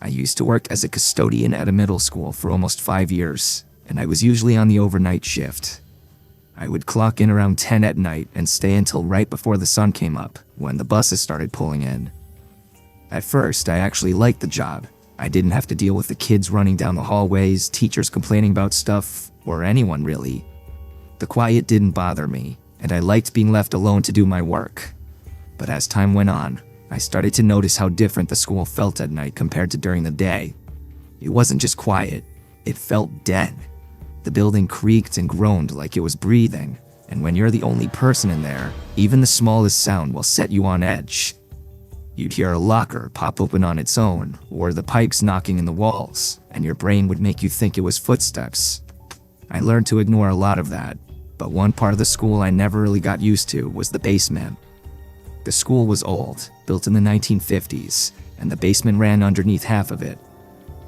I used to work as a custodian at a middle school for almost 5 years, and I was usually on the overnight shift. I would clock in around 10 at night and stay until right before the sun came up, when the buses started pulling in. At first, I actually liked the job. I didn't have to deal with the kids running down the hallways, teachers complaining about stuff, or anyone really. The quiet didn't bother me, and I liked being left alone to do my work. But as time went on, I started to notice how different the school felt at night compared to during the day. It wasn't just quiet, it felt dead. The building creaked and groaned like it was breathing, and when you're the only person in there, even the smallest sound will set you on edge. You'd hear a locker pop open on its own, or the pipes knocking in the walls, and your brain would make you think it was footsteps. I learned to ignore a lot of that, but one part of the school I never really got used to was the basement. The school was old, built in the 1950s, and the basement ran underneath half of it.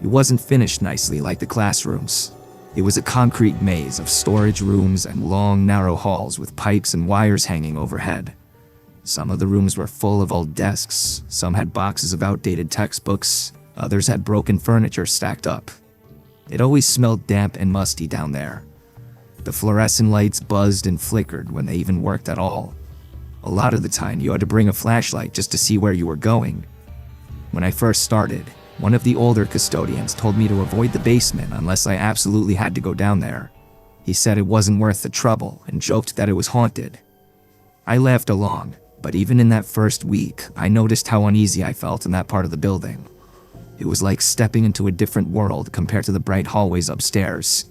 It wasn't finished nicely like the classrooms. It was a concrete maze of storage rooms and long, narrow halls with pipes and wires hanging overhead. Some of the rooms were full of old desks, some had boxes of outdated textbooks, others had broken furniture stacked up. It always smelled damp and musty down there. The fluorescent lights buzzed and flickered when they even worked at all. A lot of the time, you had to bring a flashlight just to see where you were going. When I first started, one of the older custodians told me to avoid the basement unless I absolutely had to go down there. He said it wasn't worth the trouble and joked that it was haunted. I laughed along, but even in that first week, I noticed how uneasy I felt in that part of the building. It was like stepping into a different world compared to the bright hallways upstairs.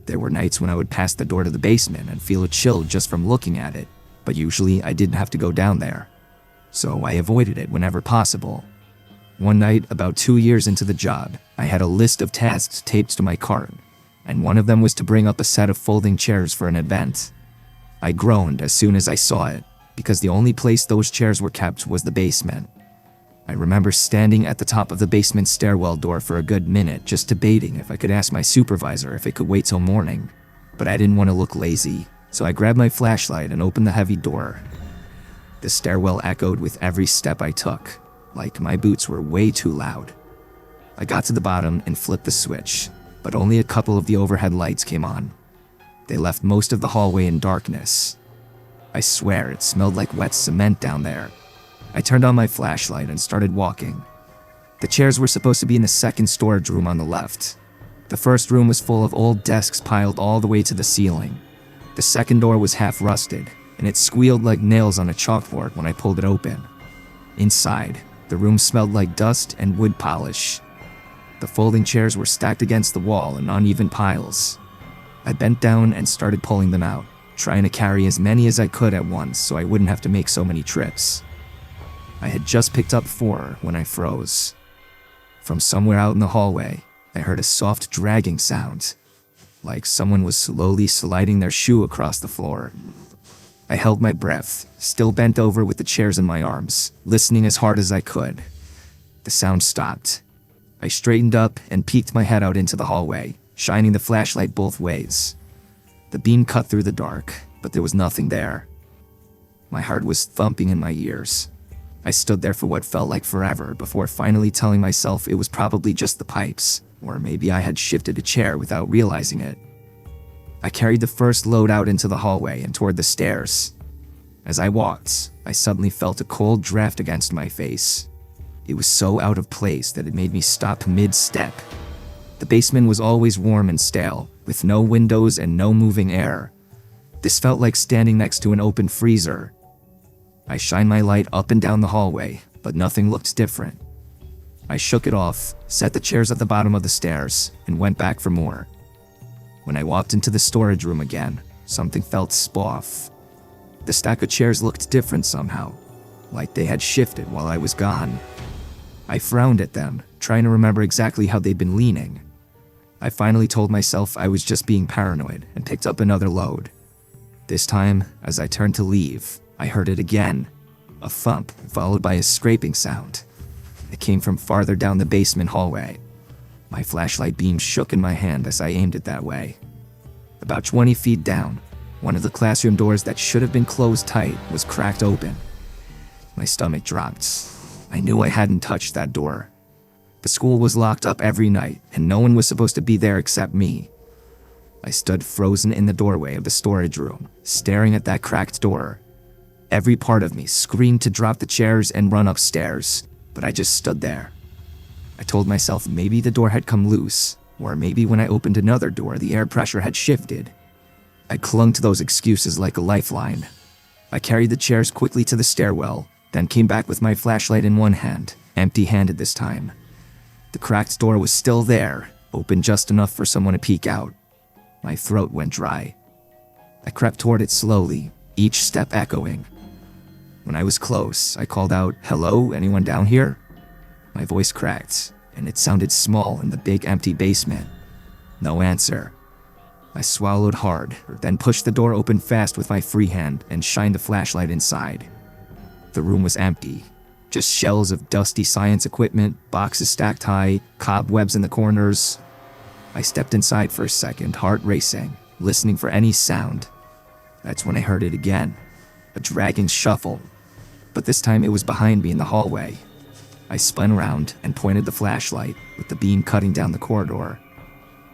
There were nights when I would pass the door to the basement and feel a chill just from looking at it, but usually I didn't have to go down there, so I avoided it whenever possible. One night, about 2 years into the job, I had a list of tasks taped to my cart, and one of them was to bring up a set of folding chairs for an event. I groaned as soon as I saw it, because the only place those chairs were kept was the basement. I remember standing at the top of the basement stairwell door for a good minute just debating if I could ask my supervisor if it could wait till morning, but I didn't want to look lazy. So I grabbed my flashlight and opened the heavy door. The stairwell echoed with every step I took, like my boots were way too loud. I got to the bottom and flipped the switch, but only a couple of the overhead lights came on. They left most of the hallway in darkness. I swear it smelled like wet cement down there. I turned on my flashlight and started walking. The chairs were supposed to be in the second storage room on the left. The first room was full of old desks piled all the way to the ceiling. The second door was half rusted, and it squealed like nails on a chalkboard when I pulled it open. Inside, the room smelled like dust and wood polish. The folding chairs were stacked against the wall in uneven piles. I bent down and started pulling them out, trying to carry as many as I could at once so I wouldn't have to make so many trips. I had just picked up 4 when I froze. From somewhere out in the hallway, I heard a soft dragging sound, like someone was slowly sliding their shoe across the floor. I held my breath, still bent over with the chairs in my arms, listening as hard as I could. The sound stopped. I straightened up and peeked my head out into the hallway, shining the flashlight both ways. The beam cut through the dark, but there was nothing there. My heart was thumping in my ears. I stood there for what felt like forever before finally telling myself it was probably just the pipes, or maybe I had shifted a chair without realizing it. I carried the first load out into the hallway and toward the stairs. As I walked, I suddenly felt a cold draft against my face. It was so out of place that it made me stop mid-step. The basement was always warm and stale, with no windows and no moving air. This felt like standing next to an open freezer. I shined my light up and down the hallway, but nothing looked different. I shook it off, set the chairs at the bottom of the stairs, and went back for more. When I walked into the storage room again, something felt off. The stack of chairs looked different somehow, like they had shifted while I was gone. I frowned at them, trying to remember exactly how they'd been leaning. I finally told myself I was just being paranoid and picked up another load. This time, as I turned to leave, I heard it again, a thump followed by a scraping sound. It came from farther down the basement hallway. My flashlight beam shook in my hand as I aimed it that way. About 20 feet down, one of the classroom doors that should have been closed tight was cracked open. My stomach dropped. I knew I hadn't touched that door. The school was locked up every night, and no one was supposed to be there except me. I stood frozen in the doorway of the storage room, staring at that cracked door. Every part of me screamed to drop the chairs and run upstairs, but I just stood there. I told myself maybe the door had come loose, or maybe when I opened another door, the air pressure had shifted. I clung to those excuses like a lifeline. I carried the chairs quickly to the stairwell, then came back with my flashlight in one hand, empty-handed this time. The cracked door was still there, open just enough for someone to peek out. My throat went dry. I crept toward it slowly, each step echoing. When I was close, I called out, "Hello, anyone down here?" My voice cracked, and it sounded small in the big empty basement. No answer. I swallowed hard, then pushed the door open fast with my free hand and shined the flashlight inside. The room was empty. Just shelves of dusty science equipment, boxes stacked high, cobwebs in the corners. I stepped inside for a second, heart racing, listening for any sound. That's when I heard it again, a dragging shuffle. But this time it was behind me in the hallway. I spun around and pointed the flashlight, with the beam cutting down the corridor.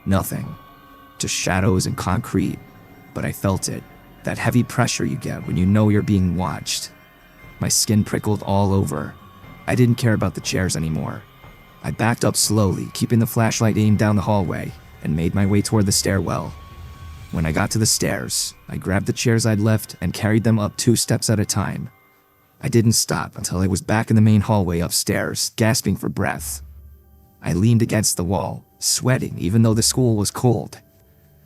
Nothing, just shadows and concrete, but I felt it, that heavy pressure you get when you know you're being watched. My skin prickled all over. I didn't care about the chairs anymore. I backed up slowly, keeping the flashlight aimed down the hallway, and made my way toward the stairwell. When I got to the stairs, I grabbed the chairs I'd left and carried them up 2 steps at a time. I didn't stop until I was back in the main hallway upstairs, gasping for breath. I leaned against the wall, sweating even though the school was cold.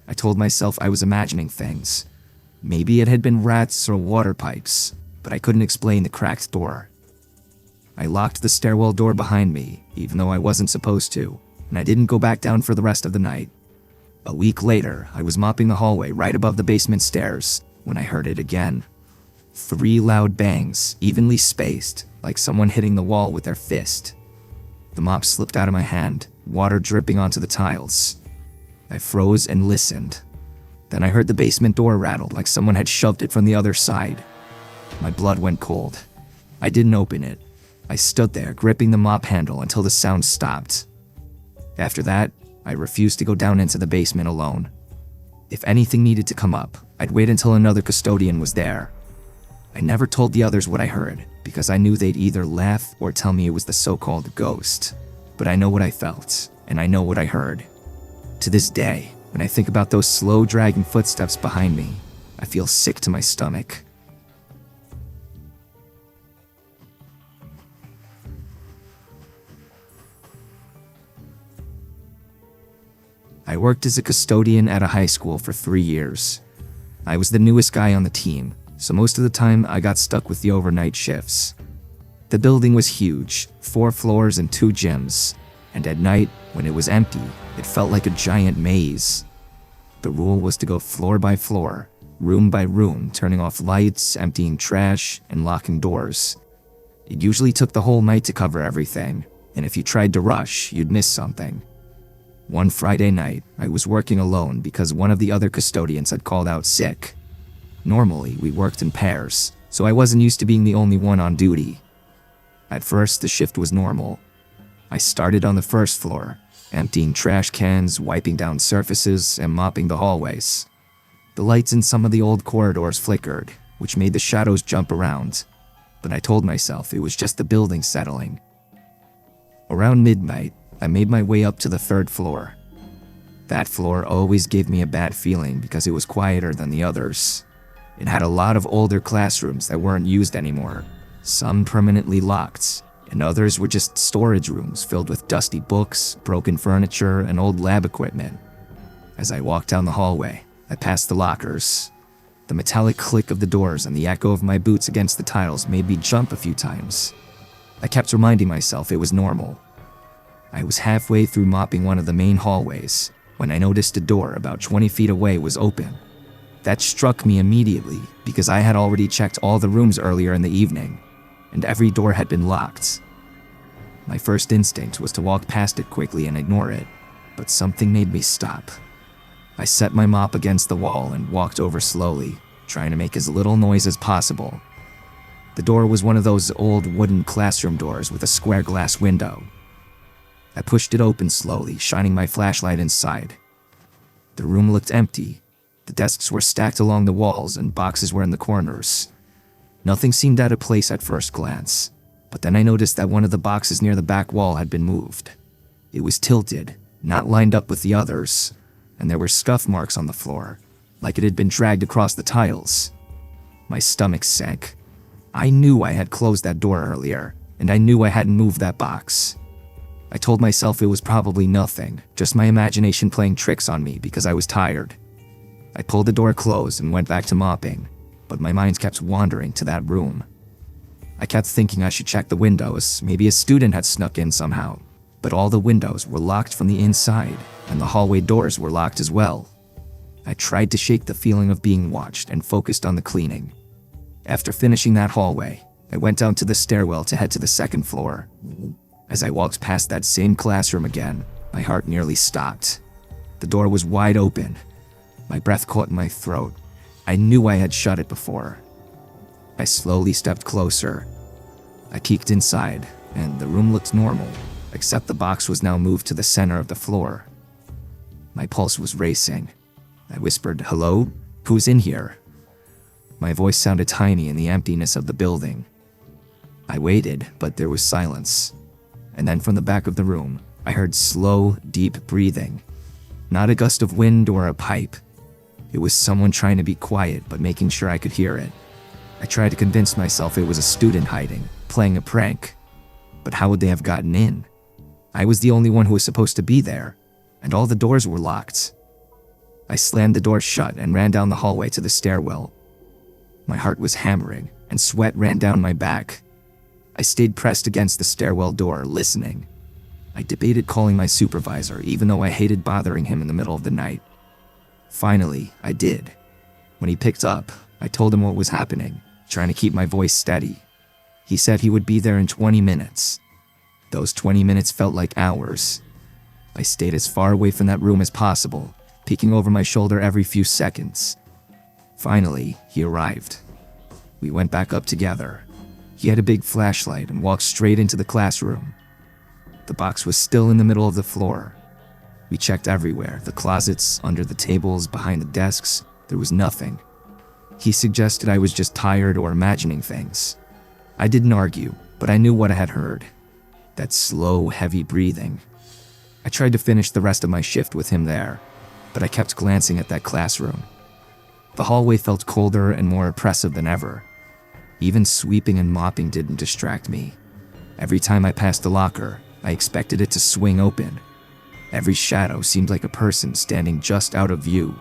I told myself I was imagining things. Maybe it had been rats or water pipes, but I couldn't explain the cracked door. I locked the stairwell door behind me, even though I wasn't supposed to, and I didn't go back down for the rest of the night. A week later, I was mopping the hallway right above the basement stairs when I heard it again. 3 loud bangs, evenly spaced, like someone hitting the wall with their fist. The mop slipped out of my hand, water dripping onto the tiles. I froze and listened. Then I heard the basement door rattle like someone had shoved it from the other side. My blood went cold. I didn't open it. I stood there, gripping the mop handle until the sound stopped. After that, I refused to go down into the basement alone. If anything needed to come up, I'd wait until another custodian was there. I never told the others what I heard, because I knew they'd either laugh or tell me it was the so-called ghost. But I know what I felt, and I know what I heard. To this day, when I think about those slow dragging footsteps behind me, I feel sick to my stomach. I worked as a custodian at a high school for 3 years. I was the newest guy on the team, so most of the time I got stuck with the overnight shifts. The building was huge, 4 floors and 2 gyms, and at night, when it was empty, it felt like a giant maze. The rule was to go floor by floor, room by room, turning off lights, emptying trash, and locking doors. It usually took the whole night to cover everything, and if you tried to rush, you'd miss something. One Friday night, I was working alone because one of the other custodians had called out sick. Normally, we worked in pairs, so I wasn't used to being the only one on duty. At first, the shift was normal. I started on the first floor, emptying trash cans, wiping down surfaces, and mopping the hallways. The lights in some of the old corridors flickered, which made the shadows jump around, but I told myself it was just the building settling. Around midnight, I made my way up to the 3rd floor. That floor always gave me a bad feeling because it was quieter than the others. It had a lot of older classrooms that weren't used anymore, some permanently locked, and others were just storage rooms filled with dusty books, broken furniture, and old lab equipment. As I walked down the hallway, I passed the lockers. The metallic click of the doors and the echo of my boots against the tiles made me jump a few times. I kept reminding myself it was normal. I was halfway through mopping one of the main hallways when I noticed a door about 20 feet away was open. That struck me immediately because I had already checked all the rooms earlier in the evening, and every door had been locked. My first instinct was to walk past it quickly and ignore it, but something made me stop. I set my mop against the wall and walked over slowly, trying to make as little noise as possible. The door was one of those old wooden classroom doors with a square glass window. I pushed it open slowly, shining my flashlight inside. The room looked empty. The desks were stacked along the walls and boxes were in the corners. Nothing seemed out of place at first glance, but then I noticed that one of the boxes near the back wall had been moved. It was tilted, not lined up with the others, and there were scuff marks on the floor, like it had been dragged across the tiles. My stomach sank. I knew I had closed that door earlier, and I knew I hadn't moved that box. I told myself it was probably nothing, just my imagination playing tricks on me because I was tired. I pulled the door closed and went back to mopping, but my mind kept wandering to that room. I kept thinking I should check the windows, maybe a student had snuck in somehow, but all the windows were locked from the inside, and the hallway doors were locked as well. I tried to shake the feeling of being watched and focused on the cleaning. After finishing that hallway, I went down to the stairwell to head to the second floor. As I walked past that same classroom again, my heart nearly stopped. The door was wide open. My breath caught in my throat. I knew I had shut it before. I slowly stepped closer. I peeked inside, and the room looked normal, except the box was now moved to the center of the floor. My pulse was racing. I whispered, "Hello? Who's in here?" My voice sounded tiny in the emptiness of the building. I waited, but there was silence. And then from the back of the room, I heard slow, deep breathing. Not a gust of wind or a pipe. It was someone trying to be quiet, but making sure I could hear it. I tried to convince myself it was a student hiding, playing a prank. But how would they have gotten in? I was the only one who was supposed to be there, and all the doors were locked. I slammed the door shut and ran down the hallway to the stairwell. My heart was hammering, and sweat ran down my back. I stayed pressed against the stairwell door, listening. I debated calling my supervisor, even though I hated bothering him in the middle of the night. Finally, I did. When he picked up, I told him what was happening, trying to keep my voice steady. He said he would be there in 20 minutes. Those 20 minutes felt like hours. I stayed as far away from that room as possible, peeking over my shoulder every few seconds. Finally, he arrived. We went back up together. He had a big flashlight and walked straight into the classroom. The box was still in the middle of the floor. We checked everywhere, the closets, under the tables, behind the desks. There was nothing. He suggested I was just tired or imagining things. I didn't argue, but I knew what I had heard. That slow, heavy breathing. I tried to finish the rest of my shift with him there, but I kept glancing at that classroom. The hallway felt colder and more oppressive than ever. Even sweeping and mopping didn't distract me. Every time I passed the locker, I expected it to swing open. Every shadow seemed like a person standing just out of view.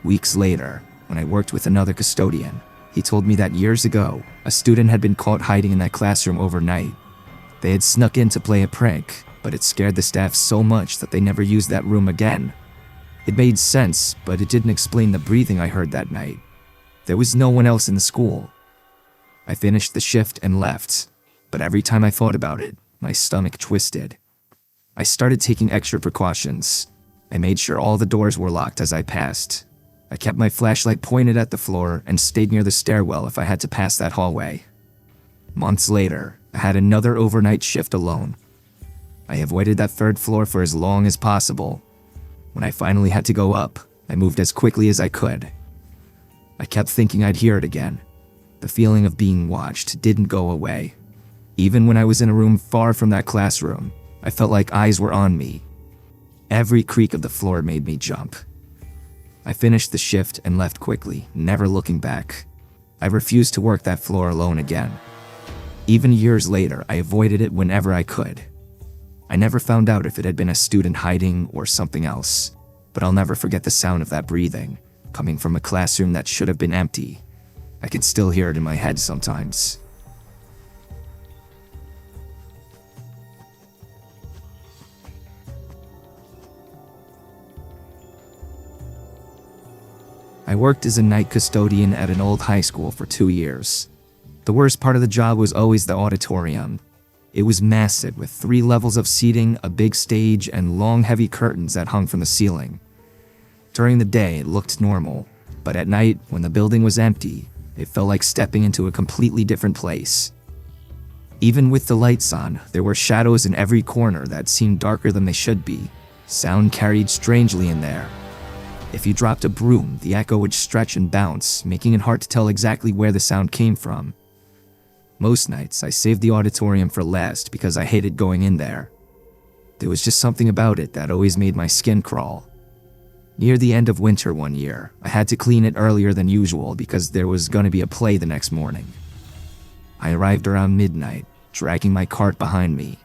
Weeks later, when I worked with another custodian, he told me that years ago, a student had been caught hiding in that classroom overnight. They had snuck in to play a prank, but it scared the staff so much that they never used that room again. It made sense, but it didn't explain the breathing I heard that night. There was no one else in the school. I finished the shift and left, but every time I thought about it, my stomach twisted. I started taking extra precautions. I made sure all the doors were locked as I passed. I kept my flashlight pointed at the floor and stayed near the stairwell if I had to pass that hallway. Months later, I had another overnight shift alone. I avoided that third floor for as long as possible. When I finally had to go up, I moved as quickly as I could. I kept thinking I'd hear it again. The feeling of being watched didn't go away. Even when I was in a room far from that classroom, I felt like eyes were on me. Every creak of the floor made me jump. I finished the shift and left quickly, never looking back. I refused to work that floor alone again. Even years later, I avoided it whenever I could. I never found out if it had been a student hiding or something else, but I'll never forget the sound of that breathing, coming from a classroom that should have been empty. I can still hear it in my head sometimes. I worked as a night custodian at an old high school for 2 years. The worst part of the job was always the auditorium. It was massive with 3 levels of seating, a big stage, and long heavy curtains that hung from the ceiling. During the day, it looked normal, but at night, when the building was empty, it felt like stepping into a completely different place. Even with the lights on, there were shadows in every corner that seemed darker than they should be. Sound carried strangely in there. If you dropped a broom, the echo would stretch and bounce, making it hard to tell exactly where the sound came from. Most nights, I saved the auditorium for last because I hated going in there. There was just something about it that always made my skin crawl. Near the end of winter one year, I had to clean it earlier than usual because there was going to be a play the next morning. I arrived around midnight, dragging my cart behind me.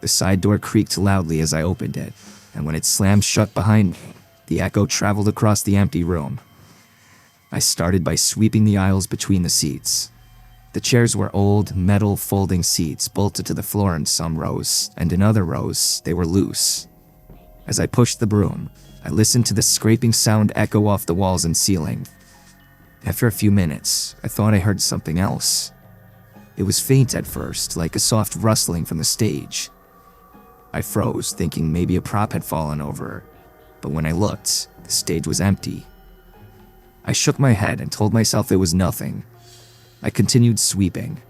The side door creaked loudly as I opened it, and when it slammed shut behind me, the echo traveled across the empty room. I started by sweeping the aisles between the seats. The chairs were old, metal folding seats bolted to the floor in some rows, and in other rows, they were loose. As I pushed the broom, I listened to the scraping sound echo off the walls and ceiling. After a few minutes, I thought I heard something else. It was faint at first, like a soft rustling from the stage. I froze, thinking maybe a prop had fallen over, but when I looked, the stage was empty. I shook my head and told myself it was nothing. I continued sweeping.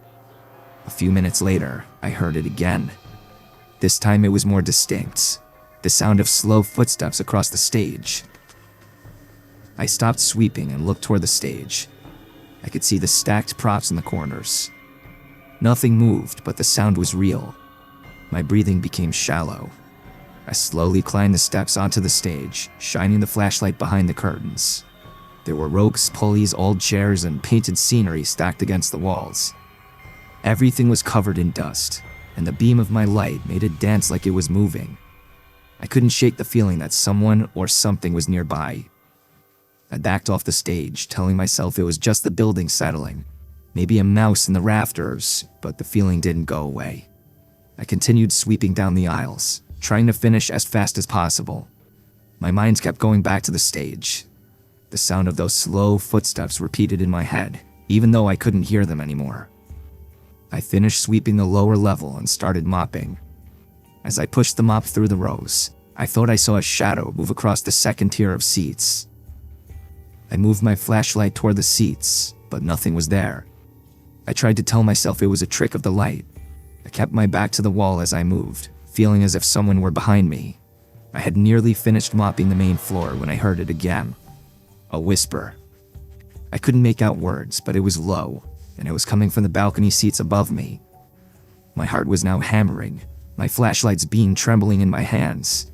A few minutes later, I heard it again. This time it was more distinct, the sound of slow footsteps across the stage. I stopped sweeping and looked toward the stage. I could see the stacked props in the corners. Nothing moved, but the sound was real. My breathing became shallow. I slowly climbed the steps onto the stage, shining the flashlight behind the curtains. There were ropes, pulleys, old chairs, and painted scenery stacked against the walls. Everything was covered in dust, and the beam of my light made it dance like it was moving. I couldn't shake the feeling that someone or something was nearby. I backed off the stage, telling myself it was just the building settling, maybe a mouse in the rafters, but the feeling didn't go away. I continued sweeping down the aisles, trying to finish as fast as possible. My mind kept going back to the stage. The sound of those slow footsteps repeated in my head, even though I couldn't hear them anymore. I finished sweeping the lower level and started mopping. As I pushed the mop through the rows, I thought I saw a shadow move across the second tier of seats. I moved my flashlight toward the seats, but nothing was there. I tried to tell myself it was a trick of the light. I kept my back to the wall as I moved, feeling as if someone were behind me. I had nearly finished mopping the main floor when I heard it again. A whisper. I couldn't make out words, but it was low, and it was coming from the balcony seats above me. My heart was now hammering, my flashlight's beam trembling in my hands.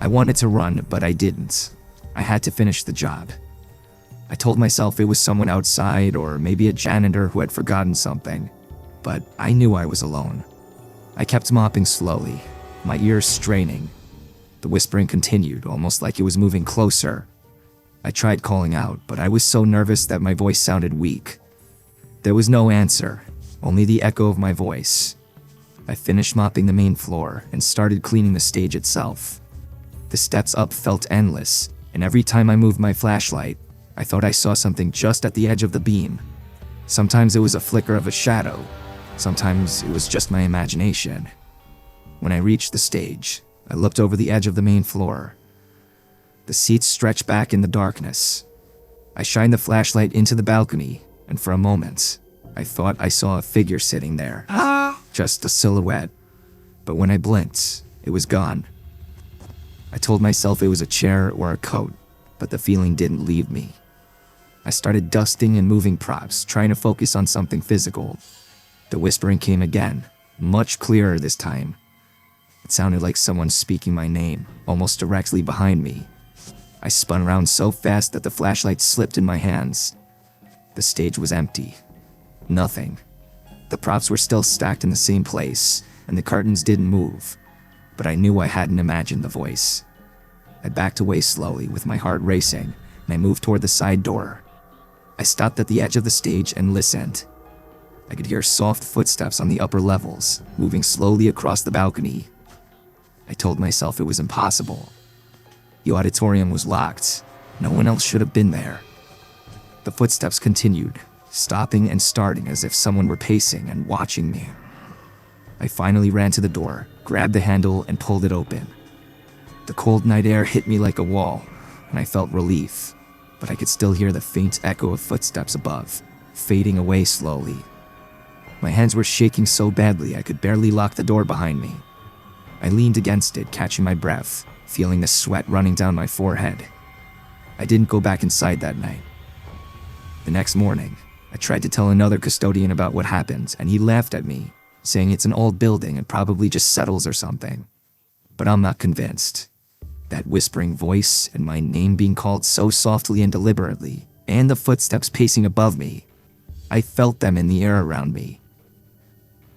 I wanted to run, but I didn't. I had to finish the job. I told myself it was someone outside or maybe a janitor who had forgotten something, but I knew I was alone. I kept mopping slowly, my ears straining. The whispering continued, almost like it was moving closer. I tried calling out, but I was so nervous that my voice sounded weak. There was no answer, only the echo of my voice. I finished mopping the main floor and started cleaning the stage itself. The steps up felt endless, and every time I moved my flashlight, I thought I saw something just at the edge of the beam. Sometimes it was a flicker of a shadow, sometimes it was just my imagination. When I reached the stage, I looked over the edge of the main floor. The seats stretched back in the darkness. I shined the flashlight into the balcony, and for a moment, I thought I saw a figure sitting there. Just a silhouette. But when I blinked, it was gone. I told myself it was a chair or a coat, but the feeling didn't leave me. I started dusting and moving props, trying to focus on something physical. The whispering came again, much clearer this time. It sounded like someone speaking my name, almost directly behind me. I spun around so fast that the flashlight slipped in my hands. The stage was empty. Nothing. The props were still stacked in the same place, and the curtains didn't move, but I knew I hadn't imagined the voice. I backed away slowly with my heart racing, and I moved toward the side door. I stopped at the edge of the stage and listened. I could hear soft footsteps on the upper levels, moving slowly across the balcony. I told myself it was impossible. The auditorium was locked. No one else should have been there. The footsteps continued, stopping and starting as if someone were pacing and watching me. I finally ran to the door, grabbed the handle, and pulled it open. The cold night air hit me like a wall, and I felt relief, but I could still hear the faint echo of footsteps above, fading away slowly. My hands were shaking so badly I could barely lock the door behind me. I leaned against it, catching my breath, feeling the sweat running down my forehead. I didn't go back inside that night. The next morning, I tried to tell another custodian about what happened, and he laughed at me, saying it's an old building and probably just settles or something. But I'm not convinced. That whispering voice and my name being called so softly and deliberately, and the footsteps pacing above me, I felt them in the air around me.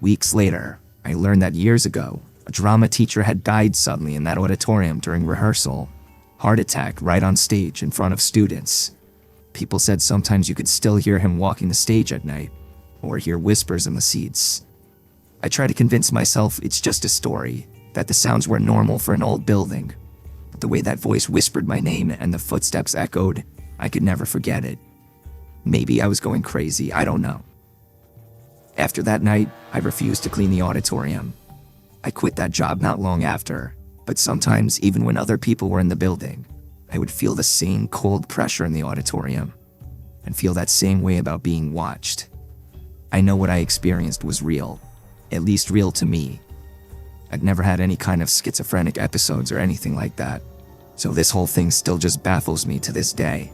Weeks later, I learned that years ago, a drama teacher had died suddenly in that auditorium during rehearsal. Heart attack right on stage in front of students. People said sometimes you could still hear him walking the stage at night, or hear whispers in the seats. I try to convince myself it's just a story, that the sounds were normal for an old building. But the way that voice whispered my name and the footsteps echoed, I could never forget it. Maybe I was going crazy, I don't know. After that night, I refused to clean the auditorium. I quit that job not long after, but sometimes even when other people were in the building, I would feel the same cold pressure in the auditorium and feel that same way about being watched. I know what I experienced was real, at least real to me. I'd never had any kind of schizophrenic episodes or anything like that, so this whole thing still just baffles me to this day.